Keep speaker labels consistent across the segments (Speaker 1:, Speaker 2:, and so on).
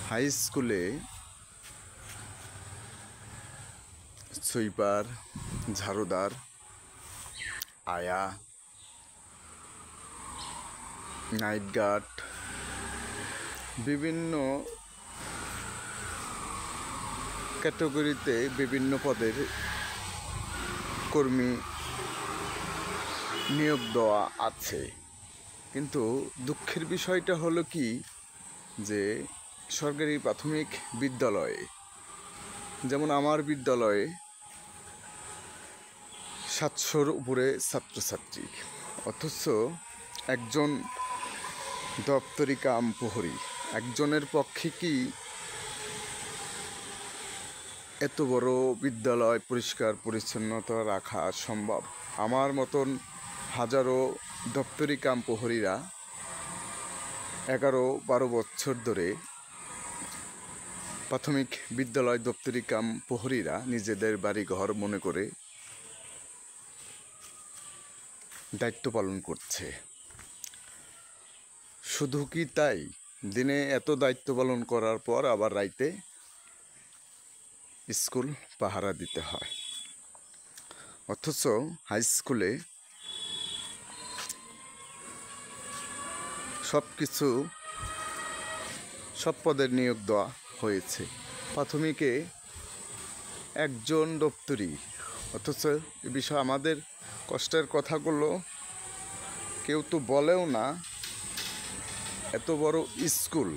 Speaker 1: High স্কুলে sweeper, ঝাড়ুদার, আয়া, night guard বিভিন্ন ক্যাটাগরিতে বিভিন্ন পদের কর্মী নিয়োগ দেওয়া আছে। কিন্তু দুঃখের বিষয়টা হলো কি যে সরকারি প্রাথমিক বিদ্যালয়ে, যেমন আমার বিদ্যালয়ে 700-র উপরে ছাত্রছাত্রী, অথচ একজন দপ্তরি কাম প্রহরী একজনের পক্ষে কি এত বড় বিদ্যালয় পরিষ্কার পরিচ্ছন্নতা রাখা সম্ভব? আমার মতন হাজারো দপ্তরি কাম প্রহরীরা 11-12 বছর ধরে প্রাথমিক বিদ্যালয় দপ্তরি কাম প্রহরীরা নিজেদের বাড়ি ঘর মনে করে দায়িত্ব পালন করছে। শুধু কি তাই, দিনে এত দায়িত্ব পালন করার পর আবার রাইতে স্কুল পাহারা দিতে হয়। অথচ হাই স্কুলে সব পদের নিয়োগ দেওয়া হয়েছে। প্রাথমিকে একজন দপ্তরি, অথচ এ বিষয়ে আমাদের কষ্টের কথাগুলো কেউ তো বলেও না। এত বড় স্কুল,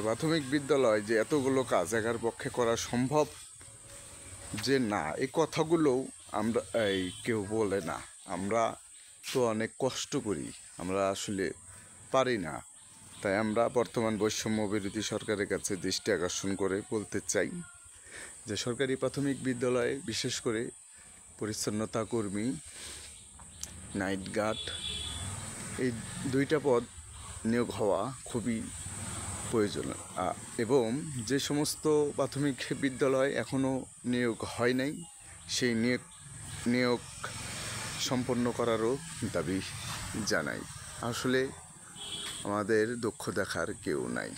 Speaker 1: প্রাথমিক বিদ্যালয়, যে এতগুলো কাজ একার পক্ষে করা সম্ভব যে না, এই কথাগুলোও আমরা কেউ বলে না। আমরা তো অনেক কষ্ট করি, আমরা আসলে পারি না। তাই আমরা বর্তমান বৈষম্য বিরোধী সরকারের কাছে দৃষ্টি আকর্ষণ করে বলতে চাই যে সরকারি প্রাথমিক বিদ্যালয়ে বিশেষ করে পরিচ্ছন্নতা কর্মী, নাইট গার্ড, এই 2টা পদ নিয়োগ হওয়া খুবই প্রয়োজন। এবং যে সমস্ত প্রাথমিক বিদ্যালয় এখনও নিয়োগ হয় নাই, সেই নিয়োগ সম্পন্ন করারও দাবি জানাই। আসলে আমাদের দক্ষ দেখার কেউ নাই।